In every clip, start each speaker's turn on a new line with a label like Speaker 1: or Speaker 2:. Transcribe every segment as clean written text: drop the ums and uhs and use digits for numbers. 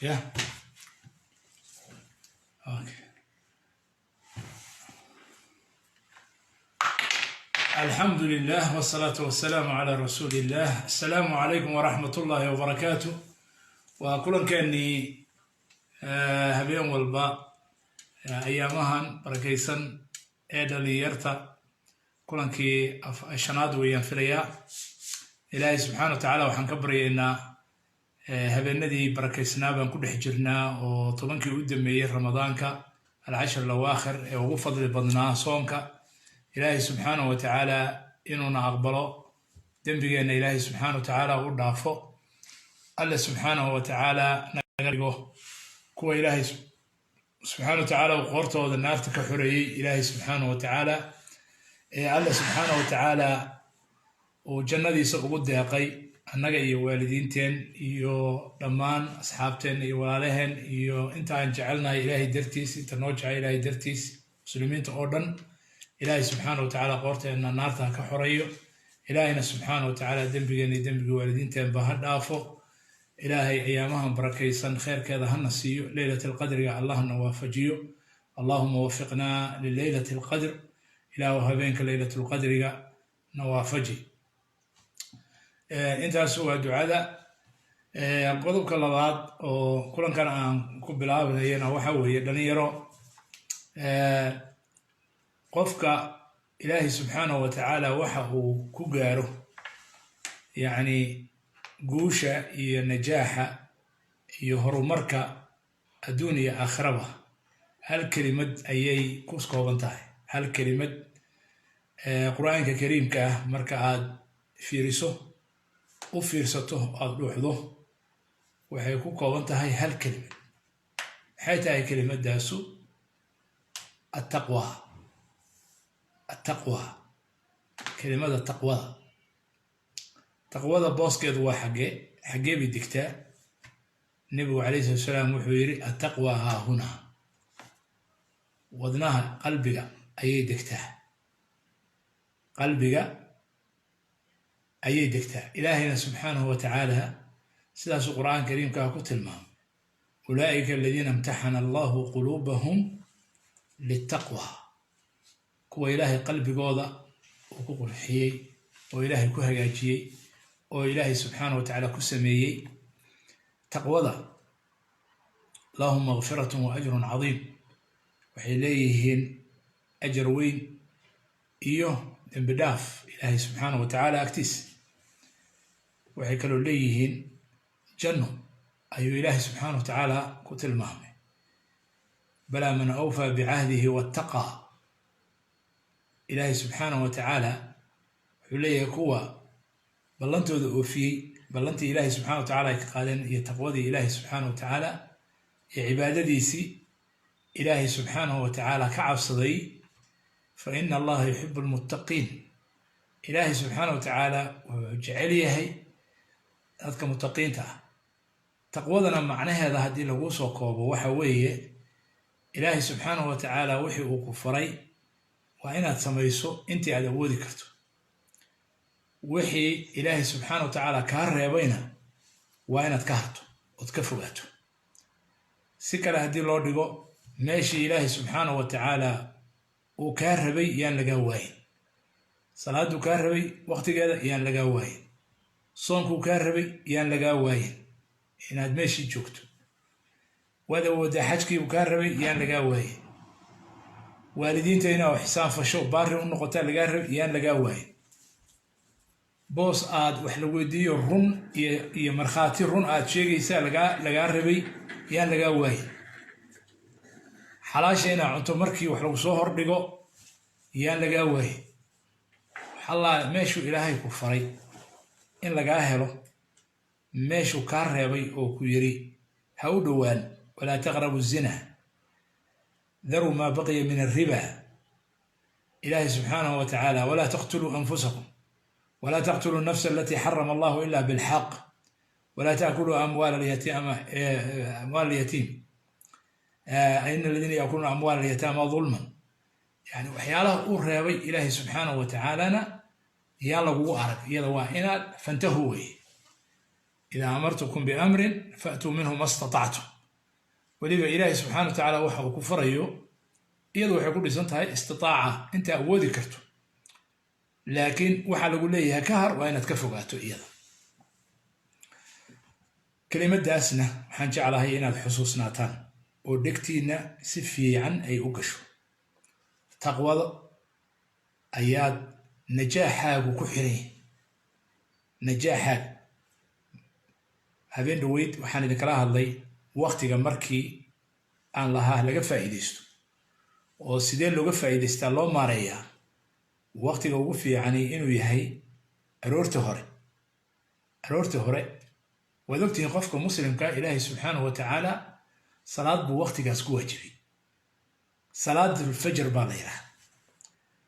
Speaker 1: Yeah. Okay. الحمد لله والصلاة والسلام على رسول الله. السلام عليكم ورحمة الله وبركاته. وكلن كأني هبين والباء أيامهن بركيسن إدلي يرتا كلن كي الشناد وينفريا إلهي سبحانه وتعالى وحنكبري إن هبين ندي بركيسنا بنكون حجرنا وطبعا كي قدمي رمضان كا العشر الأواخر وفضل بدنا صومك إلهي سبحانه وتعالى إننا أقبله دنبجنا إلهي سبحانه وتعالى ودافو الله سبحانه وتعالى نجرجه كو إلهي سبحانه وتعالى وقرته والنار تكحري إلهي سبحانه وتعالى الله سبحانه وتعالى وجنة يسقط دقي النجا والدين تين يو دمان أصحابتين يوالهن يو أنت أن جعلنا إلهي درتيس أنت نوجع إلهي درتيس مسلمين تأردن إلهي سبحانه وتعالى قرته أن النار تكحريه إلهينا سبحانه وتعالى دنبجني دنبج والدين تين بهد أفو إلهي أيامهم بركيسن خير كذا هنسيو ليلة القدر يا الله نوافجيو اللهم وفقنا لليلة القدر إلى وهبينك ليلة القدر يا نوافجي أنت سوى دعاء قدوك اللغات وكلن كان كبلا بهينا وحوي دنيرو قفك إلهي سبحانه وتعالى وحه كجاره يعني قوشة هي نجاحة هي هرمركة الدنيا آخرة هل كلمة أي كوسكو بنتاي هل كلمة قرآن كريم كه مركة عاد فيرسه وفيرسته عاد لوحده وحيكون كوبنتاي هل كلمة حيث هي كلمة داسو التقوى كلمة التقوى تقوى بوسكيد وحقي بدكتا النبي عليه الصلاة والسلام وحيري التقوى ها هنا وضناها قلبك أي دكتا أي دكتا إلهنا سبحانه وتعالى سلاس القرآن الكريم كاكوت المام أولئك الذين امتحن الله قلوبهم للتقوى كو إلهي قلبي قوضة وكو قرحيي وإلهي كو هجاجيي وإلهي سبحانه وتعالى كسميي تقوى اللهم مغفرة وأجر عظيم وحيليهن أجر وين إيوه بداف إلهي سبحانه وتعالى أكتس وحيكلوا ليهن جنة أي إلهي سبحانه وتعالى كتل مهمه بلا من أوفى بعهده واتقى إلهي سبحانه وتعالى حليه كوى بلنتو ذوفي بلنتي إلهي سبحانه وتعالى يقالن يتقوذي إلهي سبحانه وتعالى عبادتيسي إلهي سبحانه وتعالى كعب صدي فإن الله يحب المتقين إلهي سبحانه وتعالى وجعليه هذا متقين تقوذنا معناها هذا هدي لغوص وكوب وحويه إلهي سبحانه وتعالى وحي وكفري وإنها تسميسو انت على ودي كرتو وحي إلهي سبحانه وتعالى كهر يا بينا وأنا تكهرته وتكفوته سكر هدي الله دقو ماشي إلهي سبحانه وتعالى وكهربي يان لقاوين صلاة كهربي وقت كذا يان لقاوين صومك كهربي يان لقاوين إن ماشي جوكتو وذا حجكي وكهربي يان لقاوين والدين تينا وحسان فشو باري ونقطة لقاوين يان لقاوين بوس آد وحلويدي رون يا مرخاتي رون آد شيء يسال لقى ربي يان لقى واي حلاشينا عنتو مركي وحلو صهر دقو يان لقى واي حلا ماشو إلهي كفري إن لقى هلو ماشو كاربي أو كيري هودوان ولا تقربوا الزنا ذروا ما بقي من الربا إلهي سبحانه وتعالى ولا تقتلوا أنفسكم ولا تقتلوا النفس التي حرم الله إلا بالحق ولا تأكلوا أموال اليتيم إن الذين يأكلون أموال اليتامى ظلما يعني وحياله الرابي إلهي سبحانه وتعالى يلا قوارك يلا وإنا فانتهوا إذا أمرتكم بأمر فأتوا منه ما استطعتم ولذا إلهي سبحانه وتعالى وحا كفر iyadu waxay ku dhisan tahay istitaaca inta awoodi karto laakiin waxa lagu leeyahay ka har waa inaad ka fogaato iyada kelimadaasna waxaan jeclahay inaad xusuusnaataan oo dhegtiina si fiican ay u gasho taqwada ayaad najaaxaagu ku xiran najaaxaag habeen dhaweyd waxaan idinkala hadlay waqtiga markii aan lahaa laga faa'iideysto oo sidee looga faa'iideystaa loo maareeyaa waqtiga ugu fiican inuu yahay aroorta hore waad ogtihiin qofka muslimka ilaahay subxaanahu wa tacaala salaad buu waqtigaas ku waajibay salaatul fajr baa la yidhaahdaa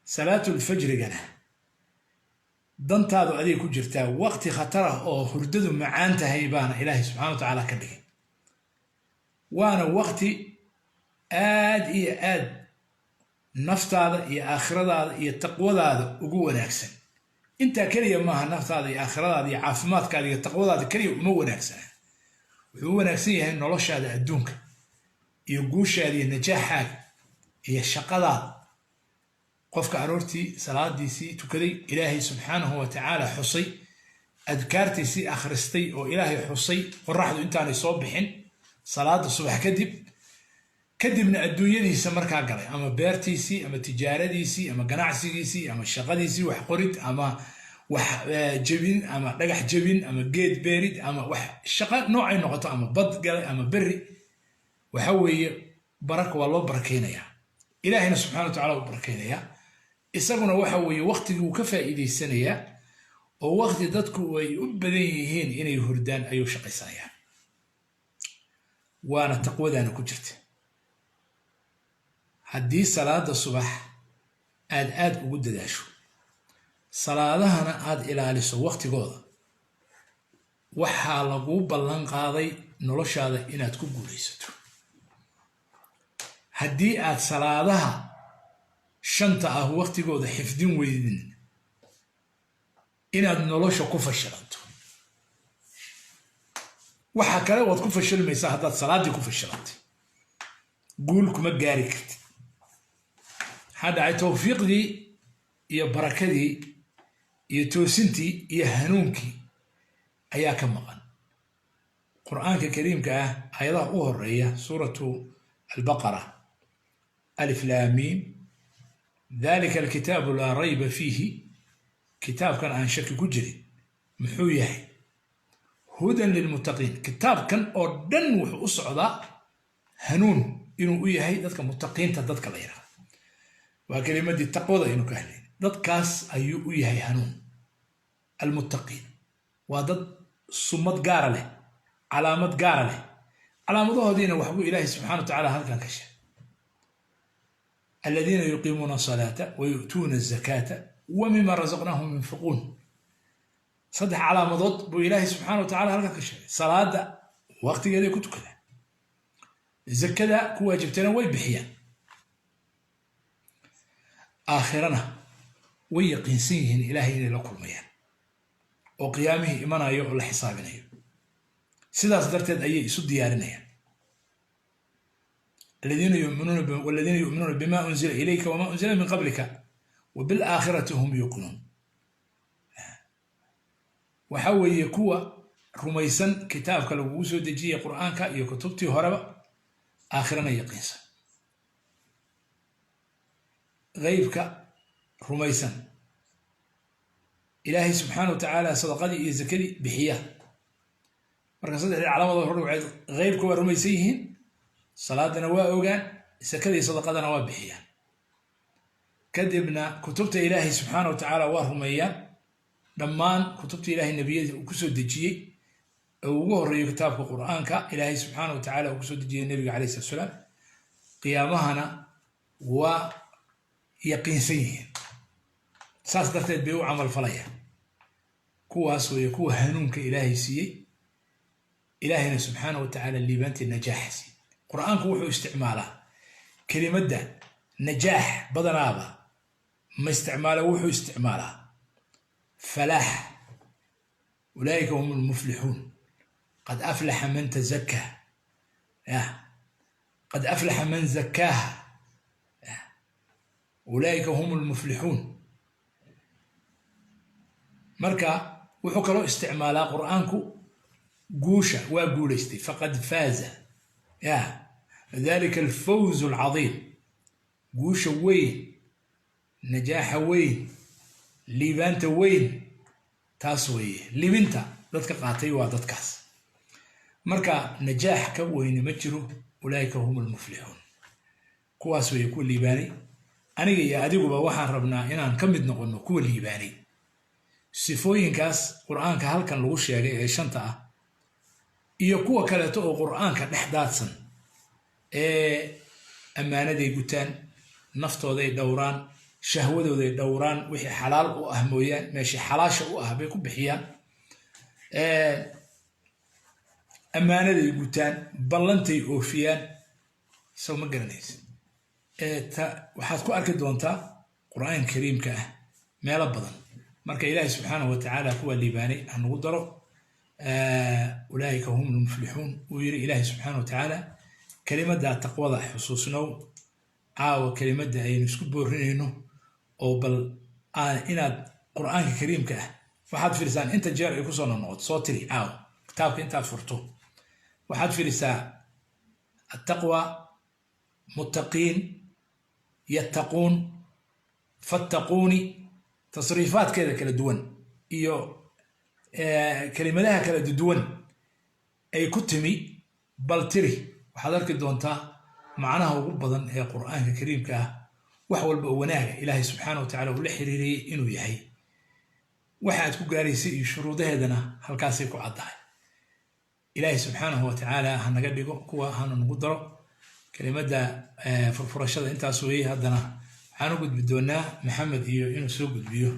Speaker 1: salaatul fajrigana dantaadu aday ku jirtaa waqti khatar ah oo hurdadu macaan tahay baana ilaahay subxaanahu wa tacaala ka dhigay waana waqti aad iyo aad naftaada iyo aakhiradaada iyo taqwadaada ugu wanaagsan intaa kaliya maaha naftaada iyo aakhiradaada iyo caafimaadkaada iyo taqwadaada kaliya uma wanaagsana wuxuu u wanaagsan yahay noloshaada adduunka iyo guushaada iyo najaaxaaga iyo shaqadaada qofka aroortii salaadiisii tukaday ilaahay subxaanahu wa tacaala xusay adkaartiisii akhristay oo ilaahay xusay qoraxdu intaanay soo bixin salaada subax kadibna adduunyadiisa markaa galay ama beertiisii ama tijaaradiisii ama ganacsigiisii ama shaqadiisii wax qorid ama wax jabin ama dhagax jabin ama geed beerid ama wax shaqo noocay noqoto ama bad galay ama berri waxa weeye baraka waa loo barakeynayaa ilaahayna subxaanahu wa tacaala u barakeynayaa isaguna waxa weeye waqtigii uu ka faa'iideysanayaa oo waqti dadku ay u badan yihiin inay hurdaan ayuu shaqaysanayaa waana taqwadaana ku jirta haddii salaada subax aad ugu dadaasho salaadahana aad ilaaliso waqtigooda waxaa laguu ballan qaaday noloshaada inaad ku guulaysato haddii aad salaadaha shanta ah waqtigooda xifdin weydin inaad nolosha ku fashilanto waxa kale waad ku fashilmaysaa haddaad salaadii ku fashilantay guul kuma gaari kartid هذا توفيق دي يا بركة دي يا توسنتي يا هنونكي أياك مغان القرآن الكريم كأه أيضا أهرية سورة البقرة ألف لام ميم ذلك الكتاب لا ريب فيه كتاب كان عن شك كجري محويه هدى للمتقين كتاب كان أردن وحصعدا هنون إنه يهي ذاتك متقين تدتك ليرها وكلمة التقوى إنه كهلين ضد أيو يهي هنون المتقين وضد صمت قارله علامة قارله علامة هذين وحبوا إلهي سبحانه وتعالى هذا كان كشف الذين يقيمون الصلاة ويؤتون الزكاة ومما رزقناهم ينفقون صدح علامة ضد بو إلهي سبحانه وتعالى هذا كان كشف صلاة وقت يدي كنت كذا الزكاة كوا جبتنا ويبحيان آخرنا ويقينسيهن إلهي لكل ميان وقيامه إيمانا يؤل حسابنا سيدا صدرتد أي سد ديارنا والذين يؤمنون بما أنزل إليك وما أنزل من قبلك وبالآخرة هم يوقنون وحاول يكوى رميسا كتابك لو وسو دجي قرآنك يكتبتي هربا آخرنا يقينسا غيبك رميسا إلهي سبحانه وتعالى صدقتي زكدي بحياه marka saddex calaamado hore waxay qeybku waa rumaysiin salaadana waa ogaan sakadii sadaqadana waa bixiyaan kadibna kutubta ilaahay subhanahu wa ta'ala waa rumeeyaan dhammaan kutubta ilaahay nabiyada uu ku soo dejiyay oo ugu horeeyo kitaabka quraanka ilaahay subhanahu wa ta'ala uu ku soo dejiyay nabiga kaleey salaam qiyaamahana waa yaqiinsan saas darteed bay u amal falayaan kuwaas way ku hanuunka ilaahay siiyay إلهنا سبحانه وتعالى اللي بنت النجاح سي قرآن كوحو استعماله كلمة نجاح بدنابا ما استعماله وحو استعماله فلاح أولئك هم المفلحون قد أفلح من تزكى قد أفلح من زكاها أولئك هم المفلحون. مركا وحكروا استعمال قرآنكو قوشة وقولستي فقد فاز ذلك الفوز العظيم. قوشة وين، نجاح وين، ليبانت وين، تاسوي ليبنتا دادك قاتي وادادكاس. مركا نجاح كوين مجرو أولئك هم المفلحون. كواسو يكون ليباني أنا يا أديقوا بواحد ربنا إنان كمد نقولنا كو ليباني صفوين كاس قرآن كهل كان لغوش يا شنطة iyo kuwa kale oo quraanka dhexdaadsan amaanaday gutaan, naftooda ay dhowraan, shahwadooda ay dhowraan, wixii xalaal u ah mooyaan meeshii xalaasha u ah bay ku bixiyaan. amaanaday gutaan, ballantay oofiyaan. soo ma garanaysa waxaad ku arki doontaa quraan kariimka ah meelo badan. marka ilaahay subxaanahu wa tacaala kuwa liibaanay anugu daro أولئك هم المفلحون. ويري إلهي سبحانه وتعالى كلمة دا تقوى حصوصنا كلمة دا أي نسكب بورينه أو بل إن القرآن الكريم كه فحد في لسان أنت جار يكسون النقط صوتري كتابك أنت فرطه. وحد في لسان التقوى متقين يتقون فاتقوني تصريفات كذا كلا دون كلماتها كلا دون أي كتمي بلتري وحضرك دونتا معناها وبضن هي القرآن الكريم وحول بوناها إلهي سبحانه وتعالى ولحريري إنه يحيي واحد كقاريسي شروط هذنا هالكاسي كعضها إلهي سبحانه وتعالى هنقدر كوا هنقدر كلمة دا فرفرشة أنت سويه هذنا هنقد بدونا محمد إنه سوق بيو.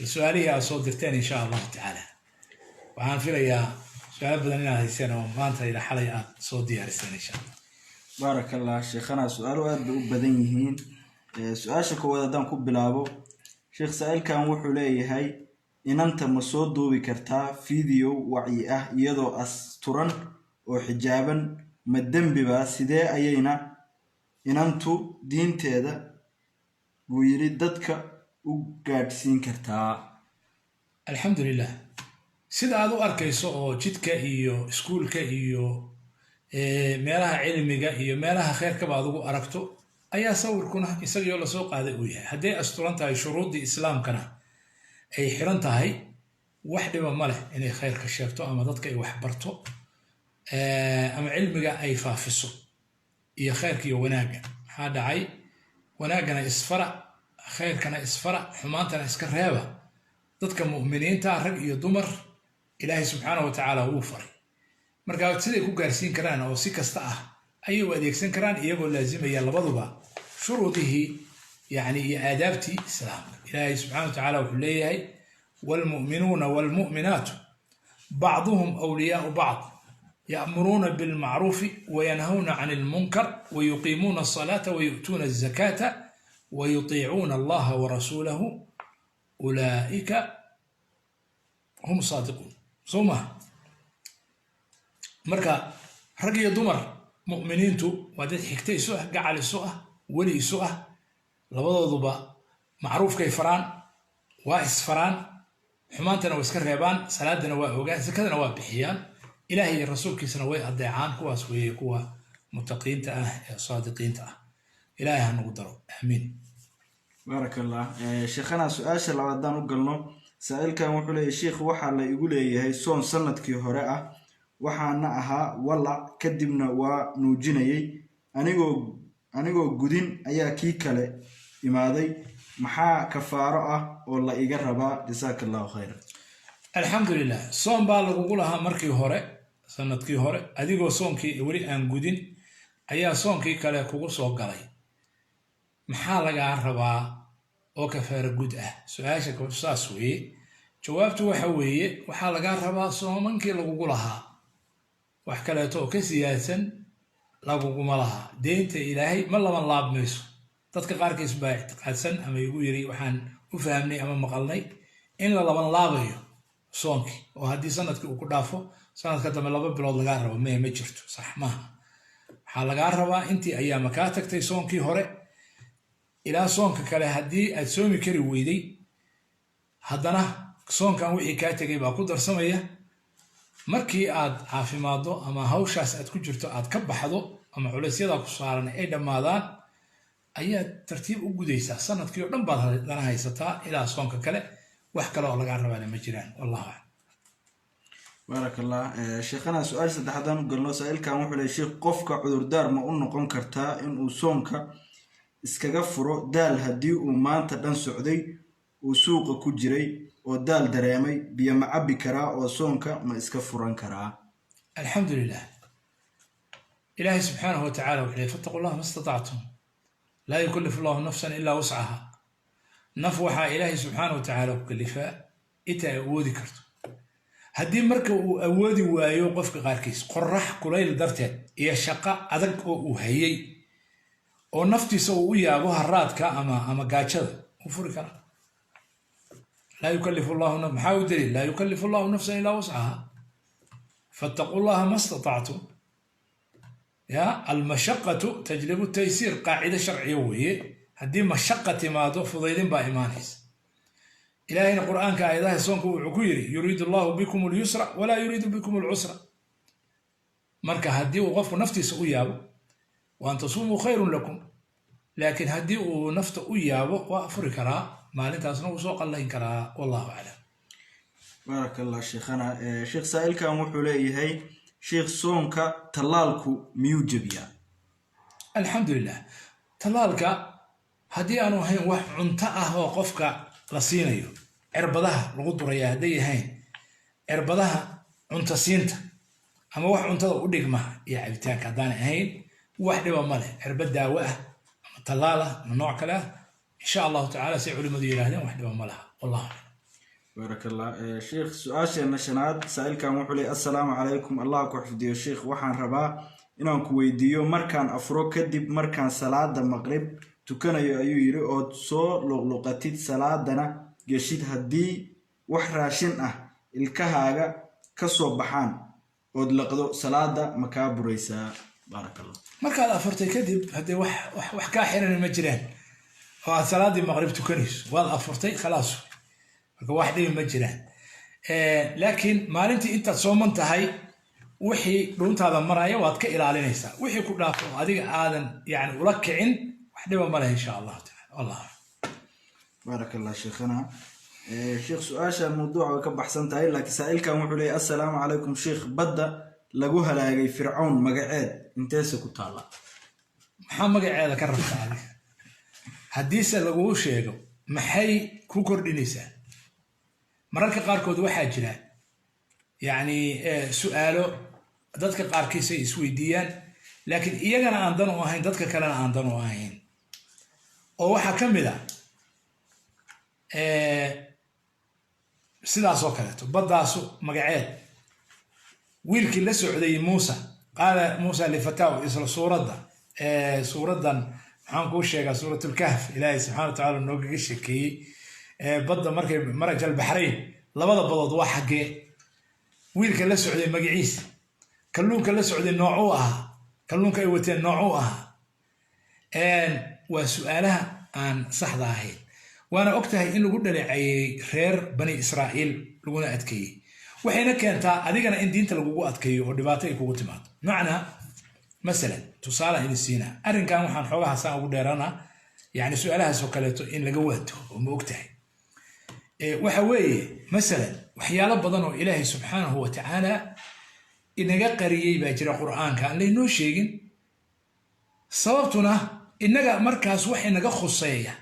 Speaker 1: السؤال هي صوتين إن شاء الله تعالى. وعن فيها سؤال بدنا هيسنا وما أنت إلى حلقة صوت ديارسنا إن شاء الله.
Speaker 2: بارك الله شيخنا. سؤال واحد بدنيهين سؤال شكوى دام كوب بلابو شيخ سائل كان وحولي هاي إن أنت مصود دوبي كرتا فيديو وعيه يدو أسترن وحجابا مدن ببا سيدي أيينا إن أنتو دين تيدا ويريد دادك وقادسين كرتا.
Speaker 1: الحمد لله. سيدا هذا أركيسو أو جدك إيو سكولك إيو meelaha cilmiga iyo meelaha khayrka baad ugu aragto ayaa sawirkuna isaga la soo qaaday uu yahay. haddii asturan tahay shuruudii islaamkana ay xiran tahay wax dhiba ma leh inay khayrka sheegto ama dadka ay wax barto ama cilmiga ay faafiso iyo khayrka iyo wanaaga. maxaa dhacay wanaagana isfara khayrkana isfara xumaantana iska reeba. dadka mu'miniinta rag iyo dumar ilaahay subxaanahu wa tacaala wuu faray. marka siday ku gaarsiin karaan oo si kasta ah ayay u adeegsan karaan iyagoo laazimaya labaduba shuruudihi yani iyo aadaabti islaamka. ilaahay subxaanahu wa tacaala wuxuu leeyahay والمؤمنون والمؤمنات بعضهم أولياء بعض يأمرون بالمعروف وينهون عن المنكر ويقيمون الصلاة ويؤتون الزكاة ويطيعون الله ورسوله أولئك هم صادقون. صومها marka rag iyo dumar mu'miniintu waa dad xigtay isu ah gacal isu ah wali isu ah labadooduba macruufkay faraan waa isfaraan xumaantana waa iska reebaan salaadana waa ogaan zakadana waa bixiyaan ilaahay iyo rasuulkiisana way adeecaan. kuwaas weeye kuwa mutaqiinta ah ee saadiqiinta ah. ilaahay ha nagu daro aamiin.
Speaker 2: بارك الله. شيخنا سؤال labaadaan u galno saailkan wuxuu leeyahay sheekh waxa la igu leeyahay soon sanadkii hore ah waxaana ahaa walac kadibna waa nuujinayay anigoo gudin ayaa kii kale imaaday maxaa kafaaro ah oo la iga rabaa jazakallahu khayran.
Speaker 1: alxamdulilah. soon baa lagugu lahaa markii hore sanadkii hore adigoo soonkii weli aan gudin ayaa soonkii kale kugu soo galay maxaa lagaa rabaa oo kafaaro gud ah? su-aasha saas weeye. jawaabtu waxa weeye waxaa lagaa rabaa soomankii lagugu lahaa wax kaleeto oo ka siyaadsan laguguma laha. deynta ilaahay ma laban laabmayso. dadka qaarkiis baa ictiqaadsan ama igu yiri waxaan u fahamnay ama maqalnay in la laban laabayo صونك وهدي سنة كدافو سنة كدام لبا بلود لغا ربا ما جرتو صح ماها waxaa lagaa rabaa intii ayaama kaa tagtay soonkii hore ilaa soonka kale haddii aad soomi kari weyday haddana soonkan wixii kaa tegay baa ku darsamaya markii aad caafimaaddo ama hawshaas aad ku jirto aad ka baxdo ama culaysyada ku saaran ay dhammaadaan ayaad tartiib u gudaysaa sanadkii oo dhan baad dana haysataa ilaa soonka kale wax kale oo lagaa rabaana ma jiraan wallahu aclam
Speaker 2: بارك الله شيخنا سؤال سدحدان قلنا سائل كان وحول شيخ قفك عذر دار ما نقون كرتا إن سونك iskaga furo daal haddii uu maanta dhan socday uu suuqa ku jiray oo daal dareemay biyo ma cabbi karaa oo soonka ma iska furan karaa
Speaker 1: alxamdulilah ilaahay subxaanahu watacaala wuxuu leeyahay fattaquu llaha ma istatactum laa yukallifu llahu nafsan ilaa wuscaha naf waxaa ilaahay subxaanahu watacaala ku kalifaa inta ay awoodi karto haddii marka uu awoodi waayo qofka qaarkiis qorax kulayl darteed iyo shaqo adag oo uu hayay oo naftiisa uu u yaabo haraadka ama gaajada uu furi karaa laa yukallifu llahu maxaa u daliil laa yukallifu llahu nafsan ilaa wuscaha fattaquu llaha ma istatactum ya almashaqatu tajlibu taysiir qaacida sharciya weeye haddii mashaqa timaado fudaydin baa imaanaysa ilaahayna qur'aanka aayadaha soonka wuxuu ku yidhi yuriidu allahu bikum alyusra walaa yuriidu bikum alcusra marka haddii uu qofku naftiisa u yaabo وأن تصوموا خير لكم لكن هدي ونفط ويابو وأفري كرا ما لنت أصنع وسوق الله ينكرا والله أعلم
Speaker 2: بارك الله شيخنا شيخ سائل كان وحولي هي شيخ صونك تلالكو ميوجبيا
Speaker 1: الحمد لله تلالك هدي أنا هين وح عنتأه وقفك لصينيو عربضها الغدرية هدي هين عربضها عنت سينت أما وح عنتأه وديك ما يعني بتاعك دان هين واحدة وماله عربة داوة طلالة من نوع كله إن شاء الله تعالى سيعلم مدير أهلين واحدة ومالها والله
Speaker 2: بارك الله شيخ سؤال النشنات سائل كان وحولي السلام عليكم الله كحفظي الشيخ وحان ربا إنهم كويديو مركان أفرو كدب مركان صلاة المغرب تكن أيو يري أو تصو لغلقتيد صلاة دنا جشيد هدي وحراشين الكهاغا كسو بحان ودلقدو صلاة مكابريسا بارك الله
Speaker 1: markaad afartay kadib hadee wax ka xiran ma jiraan oo salaadii maghrib tukanayso waad afartay khalaas marka wax dhib ma jiraan laakiin maalintii inta sooman tahay wixii dhuuntaada maraya waad ka ilaalinaysaa wixii ku dhaafo adiga aadan yaani ula kicin wax dhib ma leh insha Allah ta'ala Allah
Speaker 2: بارك الله شيخنا شيخ سؤال الموضوع وكبحسن تاي لكن سائل كان وحولي السلام عليكم شيخ بدأ lagu halaagay fircoon magaceed inteesa ku taala
Speaker 1: maxaa magaceeda ka rabtaa adiga hadiise lagu sheego maxay ku kordhinaysaa mararka qaarkood waxaa jira yani su'aalo dadka qaarkiis ay isweydiiyaan laakiin iyagana aan dan u ahayn dadka kalena aan dan u ahayn oo waxa kamid ah sidaas oo kale badaasu magaceed wiilkii la socday Muuse qaala Muuse lifataaw isla suuradan waxaan ku sheegaa suuratul kahf ilaahay subhanahu wa ta'ala nooga sheekay badda markay maraj al-bahrayn labada badood waa xagee wiilka la socday magaciisa kalluunka la socday noocu ah kalluunka ay wateen noocu ah waa su'aalaha aan saxda ahayn waana ogtahay in lagu dhaleecayay reer bani Israa'iil laguna adkeeyay waxayna keentaa adigana in diinta lagugu adkeeyo oo dhibaato ay kugu timaado macna مثلا تصالح إلى السيناء أرن كان وحن حوجها سان وديرانا يعني سؤالها سكالته إن لجوته وموقته وحوي مثلا وحيالا بدنه إلهي سبحانه وتعالى إن جا قرية بجرا قرآن كان لأنه شيء صوتنا إن جا مركز وحي نجا خصية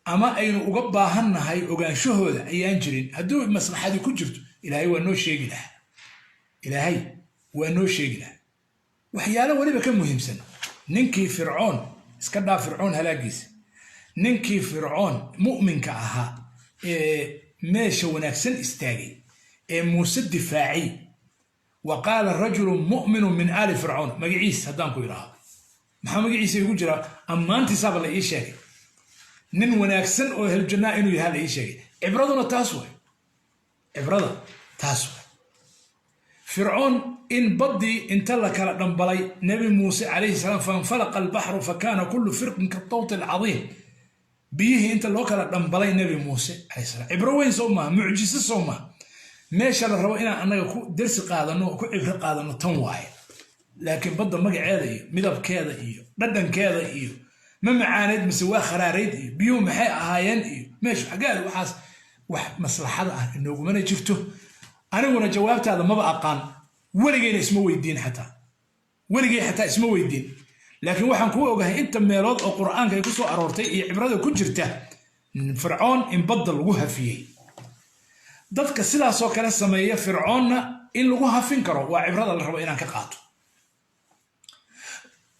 Speaker 1: أما أين أجبا هنا هاي أجان شهود أي أنجرين هدو مصلحة دي كجرت إلهي وأنه شيء له إلهي وأنه شيء له وحيالا ولي بكم مهم سنة ننكي فرعون اسكدا فرعون هلاقيس ننكي فرعون مؤمن كأها ماشي ونكسن استاجي موسى الدفاعي وقال الرجل مؤمن من آل فرعون مجيس هدانكو يراها محمد مجيس يقول جرا أما أنت صاب الله إيشاي نن ونكسن أهل الجنة إنه يهال إيشاي عبرضنا تاسوي عبرة تاسو فرعون إن بدي إن تلك دنبلي نبي موسى عليه السلام فانفلق البحر فكان كل فرق كالطوط العظيم بيه إنت لوكلا دنبلي نبي موسى عليه السلام عبرة وين سوما معجزة سوما ماشي على الروائنا أنا درس قادنو كعبر قادنو تنواي لكن بدل مقع هذا مذهب كذا إيو بدن كذا إيو ما معاند مسواه خراريد إيو بيوم حي هاين إيو ماشي قال وحاس مصلحة إنه من شفته أنا وانا جوابت هذا ما بقى قان ولقينا اسمه ويدين حتى اسمه ويدين لكن waxaan ku ogahay inta meelood oo quraanka ay ku soo aroortay iyo cibrada ku jirta fircoon in badal lagu hafiyay dadka sidaas oo kale sameeya fircoonna in lagu hafin karo waa cibrada la rabo inaan ka qaato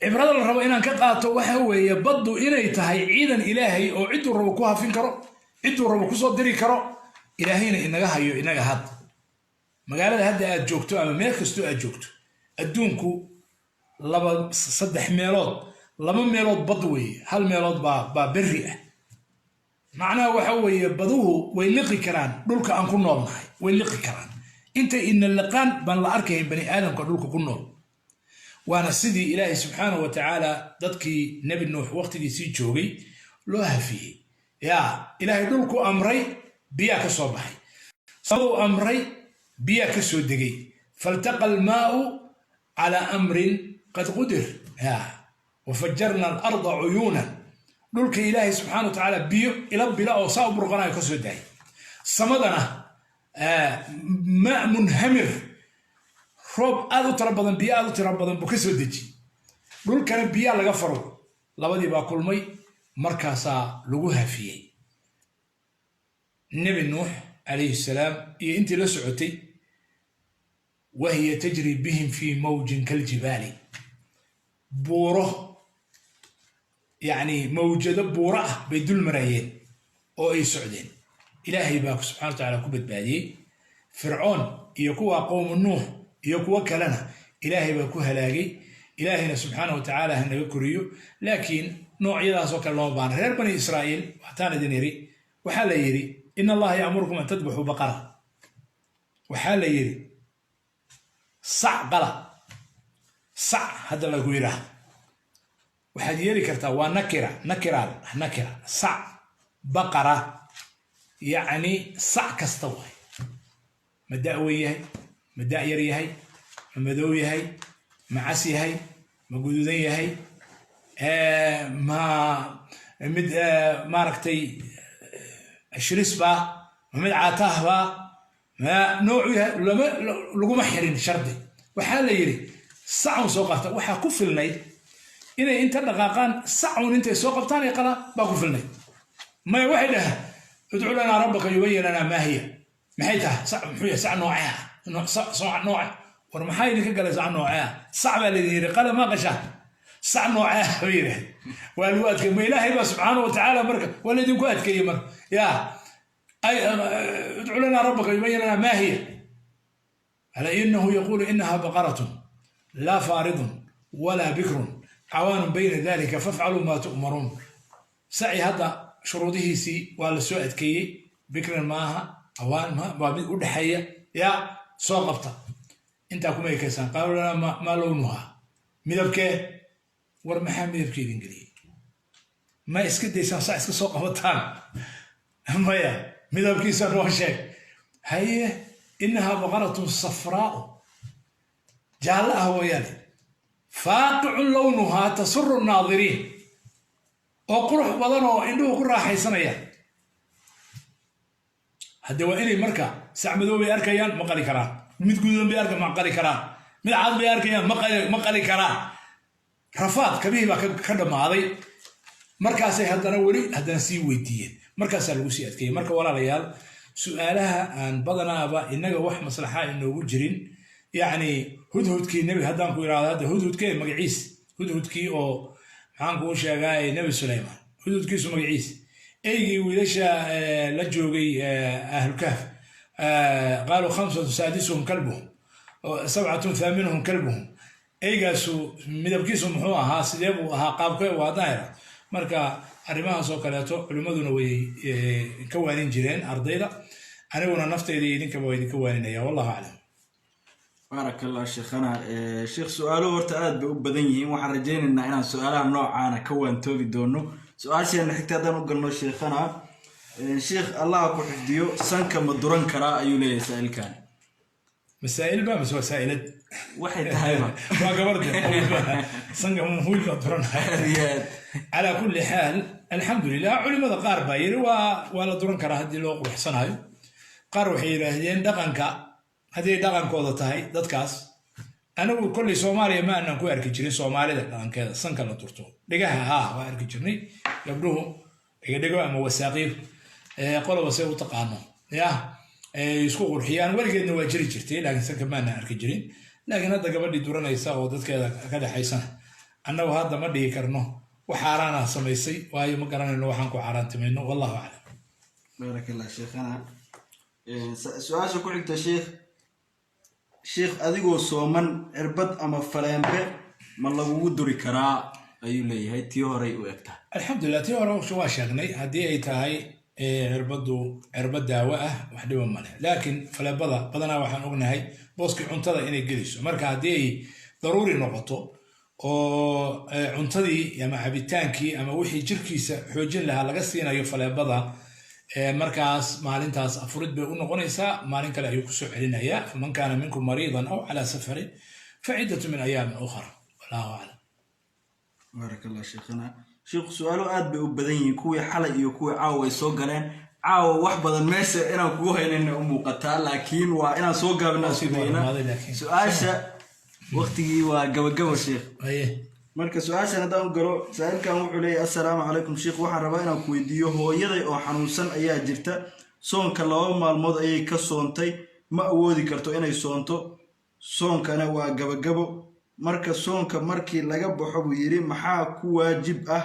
Speaker 1: cibrada la rabo inaan ka qaato waxa weeye baddu inay tahay ciidan ilaahay oo ciduu rabo ku hafin karo ciduu rabo ku soo diri karo ilaahayna inaga hayo inaga had magaalada hadda aad joogto ama meel kasto aad joogto adduunku saddex meelood laba meelood bad weeye hal meelood baa berri ah macnaha waxa weeye baduhu way liqi karaan dhulka aan ku noolnahay way liqi karaan inta inna laqaan baan la arkayn bani aadamka dhulka ku nool waana sidii ilaahay subxaanahu wa tacaala dadkii nebi nuux waqtigiisii joogay loo hafiyey yaa ilaahay dhulku amray biyaa ka soo baxay sabuu amray biyaa ka soo degay faltaqa almaa'u على أمر قد قدر وفجرنا الأرض عيونا دولك إلهي سبحانه وتعالى بيو إلى بلا أوصاء برغنا يكسو داي صمدنا ماء منهمر روب آذو تربضن بيا آذو تربضن بكسو ديجي دول كان بيا لغفروا لابدي باكل مي مركاسا لغوها فيه النبي نوح عليه السلام انت لسعوتي وهي تجري بهم في موج كالجبال بوره يعني موجة بورة بيدل مرايين أو أي سعودين إلهي باك سبحانه وتعالى كبت بادي فرعون يكوى قوم النوح يكوى كلنا إلهي باكو هلاقي إلهينا سبحانه وتعالى هنا يكريو لكن نوع إذا سوك الله بان غير بني إسرائيل وحتانا دينيري وحال يري إن الله يأمركم أن تذبحوا بقرة وحال يري صع قلا صع هذا اللي يقوله وحد يري كرتا ونكرة صع بقرة يعني صع كستوي مداوية مدايري هي مدوي هي معسي هي مجودي هي ما ركتي الشرسبة مد عتاهبا ما نوعها لو ما حرين شردي وحال يري ساعه سو قفتا waxa ku filnay inay inta dhaqaaqan saacun intay soo qabtaan ay qala ba ku filnay ma waxay dhaha ud'u lana rabbaka yubayyin lana ma hiya maxay tahay saac muxuu yahay saac nooca nooca war maxay idinka galay saac nooca saac baa la yiri qala ma qasha saac nooca weeyre waa luwadka ma ilaahay subhanahu wa ta'ala marka wala idinku adkeeyay mar ya أي ادعو لنا ربك يبين لنا ما هي على إنه يقول إنها بقرة لا فارض ولا بكر عوان بين ذلك فافعلوا ما تؤمرون سعي هذا شروطه سي ولا سوء كي بكر معها عوان ما بيقول حية يا سوقفتا انت كما يكسان قالوا لنا ما لونها مدبكي ورمحا مدبكي الانجليزي ما يسكت ديسان ساعة سوقفتان مايا مذهب كيسان روشك هي إنها بقرة صفراء جعلها ويالي فاقع لونها تسر الناظرين وقروح بضنه إنه قرى حيسانيا هذا وإني مركا سعمدوا بأركيان مقالي كران متقودون بأركا مقالي كران ملعاد بأركيان مقالي كران رفاض كبير كدم هذه مركاسي هدنا ولي هدنا سي ويديين مركاسا لو سي ادكay marka walaalayaal su'aalaha aan badanaaba inaga wax maslaxa inoogu jirin yaani hudhudkii nabi hadaan ku iraado hudhudkii magaciis hudhudkii oo maxaan ku sheegay nabi Suleymaan hudhudkiisu magaciis eygii wiilasha la joogay ahlul kahf قالوا 5 سادسهم كلبهم و7 ثامنهم كلبهم eygaasu midabkiisu muxuu ahaa sidee buu ahaa qaabkee waa daahir marka arrimahaas oo kaleeto culimaduna way ka waanin jireen ardayda aniguna naftayda idinka waa idinka waaninaya wallahu aclam.
Speaker 2: بارك الله شيخنا. شيخ سؤاله ورتعاد بأبدين يهم وحرجين إن أنا سؤالها نوع أنا كون توبي دونه سؤال شيء نحكي هذا نقول شيخنا. شيخ الله أكو حديو سنك مدرن كرا أيولي سائل كان
Speaker 1: مسائل بقى بس وسائل
Speaker 2: واحد هايما
Speaker 1: ما قبرت سنك هو مدرن على كل حال الحمد لله علماء قار باير ولا درن كرا هدي لو روح سنايو قار وحيرهدين دقنك هذه dhaqankooda tahay dadkaas anagu kulli Soomaaliya ma aanan ku arki jirin Soomaalida dhaqankeeda sanka la turto dhigaha waa arki jirnay gabdhuhu dhigo ama wasaaqiif qoloba say u taqaano isku qurxiyaan waligeedna waa jiri jirtay laakiin sanka ma aanan arki jirin laakiin hadda gabadhii duranaysa oo dadkeeda ka dhaxaysan annagu hadda ma dhigi karno wax xaraana samaysay waayo ma garanayno waxaan ku xaraantimayno wallahu a'lam.
Speaker 2: barakallahu sheekhana. su'aasha ku xigta sheekh adigoo sooman cirbad ama faleembe ma lagugu duri karaa ayuu leeyahay tii horey u egtahay.
Speaker 1: alxamdulilah tii hore waa sheegnay haddii ay tahay cirbad daawo ah wax dhiba male laakiin faleebada badanaa waxaan ognahay booskii cuntada inay gelayso marka haddii ay daruuri noqoto oo cuntadii ama cabitaankii ama wixii jirkiisa xoojin lahaa laga siinayo faleebada markaas maalintaas afurid bay u noqonaysaa maalin kale ayuu ku soo celinayaa faman kaana minkum mariidan aw ala safarin faciddatu min ayaamin ukhra wallahu a'lam.
Speaker 2: barakallahu sheekhana. sheekh su'aalo aad bay u badan yihiin kuwii xalay iyo kuwii caawa ay soo galeen caawa wax badan meesha inaan kugu haynayna u muuqataa laakiin waa inaan soo gaabnaa sidayna su'aasha waqtigii waa gabagabo sheekh. marka su'aashan haddaan galo saailkan wuxuu leeyahay assalaamu calaykum sheekh waxaan rabaa inaan ku weydiiyo hooyaday oo xanuunsan ayaa jirta soonka 2 maalmood ayay ka soontay ma awoodi karto inay soonto soonkana waa gabagabo marka soonka markii laga baxo buu yiri maxaa ku waajib ah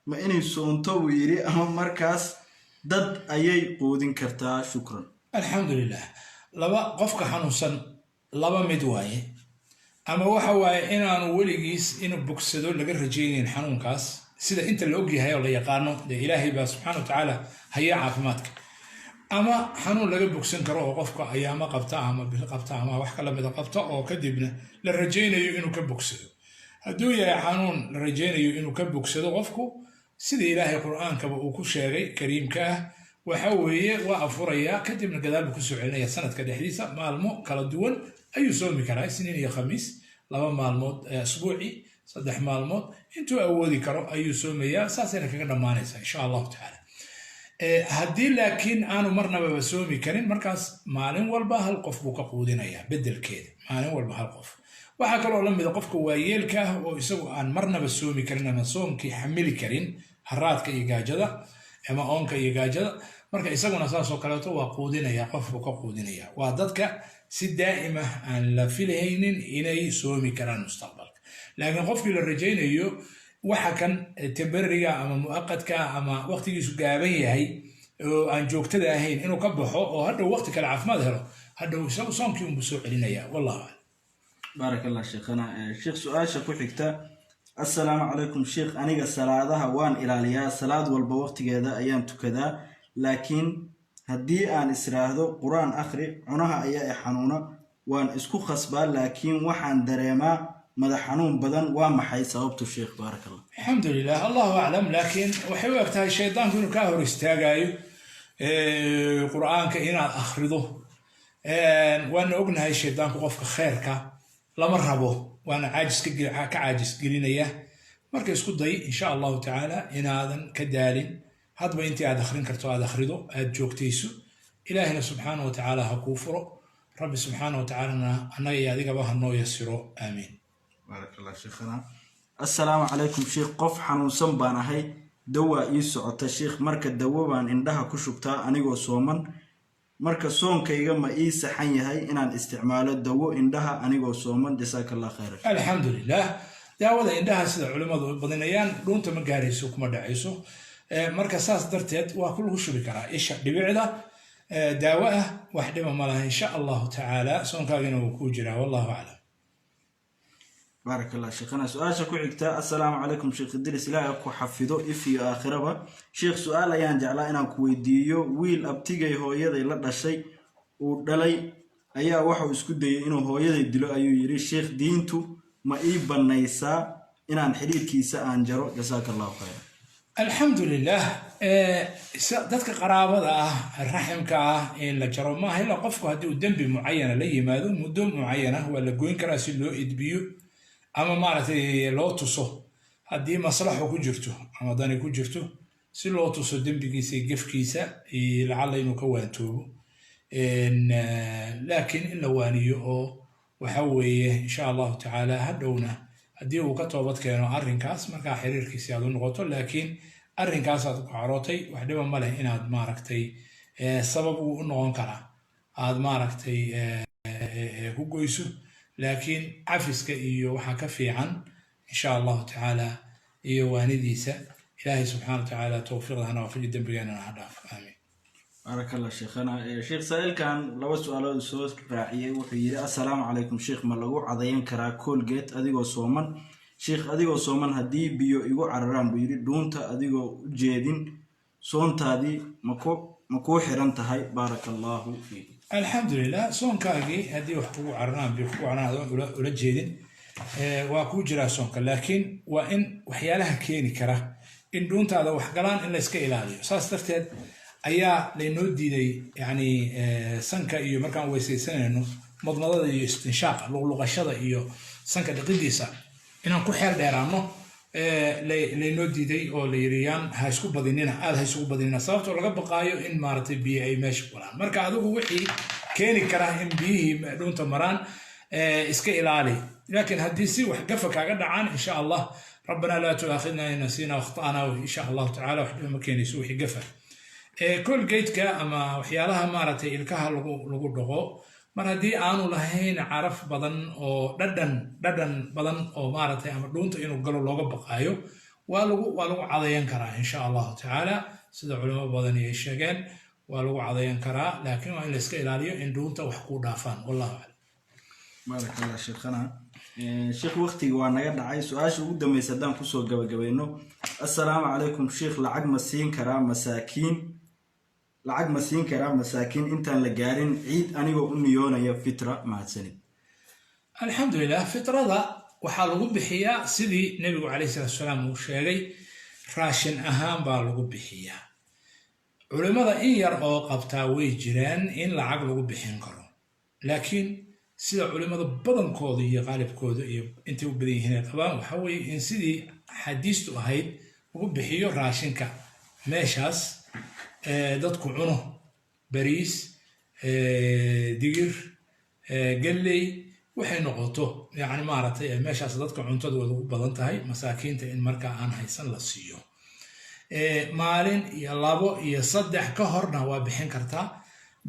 Speaker 2: ma inay soonto buu yiri ama markaas dad ayay qoodin kartaa. shukran.
Speaker 1: alxamdulilah laba qofka xanuunsan laba mid waaye ama waxa waaye inaanu weligiis inuu bogsado laga rajaynayn xanuunkaas sida inta la ogyahay oo la yaqaano ilaahay baa subxaanahu wa tacaala haya caafimaadka ama xanuun laga bogsan karo oo qofka ayaama qabta ama bil qabta ama wax kala mid qabta oo kadibna la rajaynayo inuu ka bogsado hadduu yahay xanuun la rajaynayo inuu ka bogsado qofku sida ilaahay qur'aankaba uu ku sheegay kariimka ah waxa weeye waa afuraya kadibna gadaal buu ku soo celinaya sanadka dhexdiisa maalmo kala duwan ayuu soomi karaa isniin iyo khamiis 2 maalmood asbuuci 3 maalmood intuu awoodi karo ayuu soomayaa saasayna kaga dhamaanaysaa insha allahu tacaala. haddii laakiin aanu marnaba soomi karin markaas maalin walba hal qof buu ka quudinayaa bedelkeeda maalin walba hal qof. waxaa kaloo la mid qofka waayeelka ah oo isagu aan marnaba soomi karin ama soomkii xamili karin haraadka iyo gaajada ama oonka iyo gaajada marka isaguna saasoo kaleeto waa quudinaya qof buu ka quudinaya waa dadka si daa'ima aan la filaynin inay soomi karaan mustaqbalka laakiin qofkii la rajaynayo waxa kan temporary ama muaqadka ama waqtigiisu gaaban yahay oo aan joogtada ahayn inuu ka baxo oo hadhow waqti kale caafimaad helo hadhow isagu soomkii uu soo celinaya wallahu.
Speaker 2: barakallahu sheekhana. sheekh su'aasha ku xigta assalaamu calaykum sheekh aniga salaadaha waan ilaaliyaa salaad walba waqtigeeda ayaan tukadaa laakiin haddii aan israahdo quraan akhri cunaha ayaa i xanuuna waan isku khasbaa laakiin waxaan dareemaa madax xanuun badan waa maxay sababtu sheekh. barakallah.
Speaker 1: alxamdulilah allahu aclam laakiin waxay u egtahay shaydaanku inuu kaa hor istaagayo qur'aanka inaad akhrido waana ognahay shaydaanku qofka khayrka lama rabo waana ka caajis gelinaya marka isku day insha allahu tacaala inaadan ka daalin hadba intii aad akhrin karto aad akhrido aad joogtayso ilaahina subxaanahu wa tacaala ha kuu furo rabbi subxaanahu wa tacaalana annaga iyo adigaba ha noo yasiro aamiin.
Speaker 2: barakallahu sheekhana. assalaamu calaykum sheekh qof xanuunsan baan ahay dawa ii socota sheekh marka dawo baan indhaha ku shubtaa anigoo sooman marka soonkayga ma ii saxan yahay inaan isticmaalo dawo indhaha anigoo sooman jasaakallah khayran.
Speaker 1: alxamdulilah daawada indhaha sida culimmadu badinayaan dhuunta ma gaarayso kuma dhacayso marka saas darteed waa ku lagu shubi karaa isha dhibicda daawo ah wax dhiba ma laha insha allahu tacaala soonkaagina wuu kuu jiraa wallahu aclam.
Speaker 2: barakallah sheekhana. su-aasha ku xigta assalaamu calaykum sheekh idris ilaahay ku xafido if iyo aakhiraba sheekh su-aal ayaan jeclaa inaan ku weydiiyo wiil abtigay hooyaday la dhashay uu dhalay ayaa waxuu isku dayay inuu hooyaday dilo ayuu yidhi sheekh diintu ma ii bannaysaa inaan xidhiidhkiisa aan jaro jasaaka allahu khayra
Speaker 1: alxamdulilah dadka qaraabada ah raximka ah in la jaro maaha ilaa qofku haddii uu dembi mucayana la yimaado muddo mucayana waa la goyn karaa si loo edbiyo ama maaragtay loo tuso haddii maslaxo ku jirto ama dani ku jirto si loo tuso dembigiisa iyo gefkiisa iyo lacalla inuu ka waantoobo laakiin in la waaniyo oo waxa weeye insha allahu tacaala hadhowna haddii uu ka toobad keeno arrinkaas markaa xiriirkiisi aad u noqoto laakiin arrinkaasaad ku carootay wax dhiba ma leh inaad maaragtay sabab uu u noqon karaa aad maaragtay ku goyso laakiin cafiska iyo waxaa ka fiican insha allahu tacaala iyo waanidiisa ilaahay subxaana wa tacaala towfiiqdana waafaji dembigeenana ha dhaafo aamiin
Speaker 2: بارك الله شيخنا شيخ سائل كان لو سؤال سوس راعيه وحيري السلام عليكم شيخ ما لغو عدين كرا كولجيت اديغو سومن شيخ اديغو سومن هدي بيو ايغو عرران بيري دونتا اديغو جيدين سونتادي مكو خيران تahay بارك الله فيك
Speaker 1: الحمد لله سونكاغي هدي وحو عرران بيو عرران ولا جيدين waa ku jira soonka laakiin waa in waxyaalaha keeni kara in doontaada wax galaan in la iska ilaaliyo saas darteed ayaa laynoo diiday yani sanka iyo markaan weysaysanayno madmadada iyo istinshaaqa luqluqashada iyo sanka dhiqidiisa inaan ku xeel dheeraano laynoo diiday oo la yiriyaan ha isku badinina aad ha isku badinina sababtoo laga baqaayo in maaragtay biyo ay meesha galaan marka adigu wixii keeni kara in biyihii doonta maraan iska ilaali لكن هدي سي وحقفة كاقدعان إن شاء الله ربنا لا تؤاخذنا إن نسينا واخطأنا إن شاء الله تعالى وحده مكين يسوي حقفة كل جيتك أما وحيالها مارتي إلكها لغو دغو مر هدي آنو لهين عرف بدن أو ددن بدن أو مارتي أما دونت إنو قالوا لغو بقايو ولغو عضيان كرا إن شاء الله تعالى سيدا علماء بدني الشيغان ولغو عضيان كرا لكن وإن لسك إلاليو إن دونت وحقو دافان والله أعلم
Speaker 2: بارك الله شيخنا شيخ وقتي وانا دعاي سؤال ugu dambeysay hadaan ku soo gabagabayno assalaamu alaykum sheekh lacag ma siin karaa masaakiin intaan la gaarin ciid anigoo u niyoonaya fitra mahadsanid
Speaker 1: alxamdulilah fitrada waxaa lagu bixiyaa sidii nabigu calayhi salaatu wasalaam uu sheegay raashin ahaan baa lagu bixiyaa culimada in yar oo qabtaa way jiraan in lacag lagu bixin karo laakiin sida culimada badankooda iyo qaalibkooda iyo intay u badan yihiin qabaan waxa weeye in sidii xadiistu ahayd ugu bixiyo raashinka meeshaas dadku cuno bariis digir galley waxay noqoto yani maaragtay meeshaas dadka cuntadooda u badan tahay masaakiinta in markaa aan haysan la siiyo maalin iyo labo iyo saddex ka horna waa bixin kartaa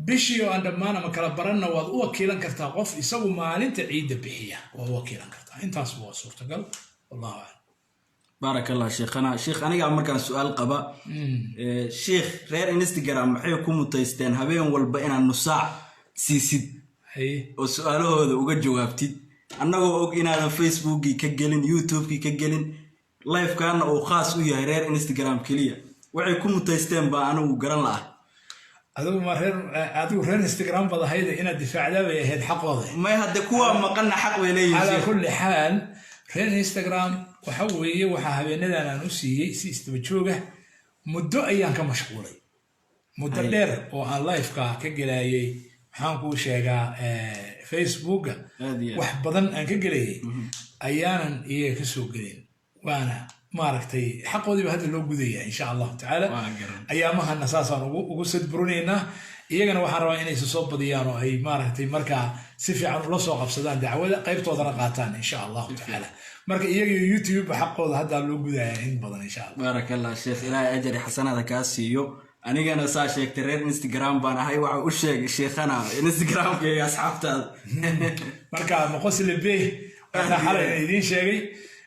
Speaker 1: bishii oo aan dhammaan ama kala baranna waad u wakiilan kartaa qof isagu maalinta ciidda bixiya waa u wakiilan kartaa intaas waa suurtagal wallahu a'lam
Speaker 2: بارك الله شيخنا شيخ أنا قاعد مركز سؤال قبا شيخ غير إنستغرام محيو كم تيستين هبين والبقينا النصاع سيسد وسؤاله هذا وقد جوابتي أنا وقول إن على فيسبوك كجلين يوتيوب كجلين لايف كان أو خاص ويا غير إنستغرام كليا وعي كم تيستين بقى أنا وقرن له
Speaker 1: هذا غير إنستغرام بضا هيدا إن الدفاع ده بيهد حق واضح
Speaker 2: ما يهدكوا ما قلنا حق وليه
Speaker 1: على كل حال غير إنستغرام وحوي وحابيننا أنا نسي سيستبتشوجه مدة أيام كمشغولي مدة دير وعن لايف كجلاي حنكو شجع فيسبوك وحبضن أن كجلاي أيانا إيه كسوقين وأنا ما ركتي حقودي بهذا اللي جذيه إن شاء الله تعالى أيامها النصاصة وقصد برونينا iyagana waxaan rabaa inay soo badiyaan oo ay maaragtay marka si fiican ula soo qabsadaan dacwada qaybtoodana qaataan insha Allah ta'ala marka iyaga YouTube xaqooda hadda loo gudayaa in badan insha Allah
Speaker 2: barakallahu sheekh ilaahay ajri xasanada ka siiyo anigana saa sheegtay reer Instagram baan ahay waxa uu sheegay sheekhana Instagram-ka iyo asxaabtaada
Speaker 1: marka ma qosle bee waxa xalay idin sheegay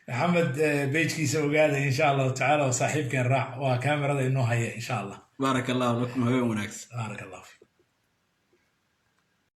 Speaker 1: محمد بيجكيسا وقال إن شاء الله تعالى وصاحبك راح وكاميرا إنه هي إن شاء الله
Speaker 2: بارك الله لكم هو ونكس
Speaker 1: بارك الله فيك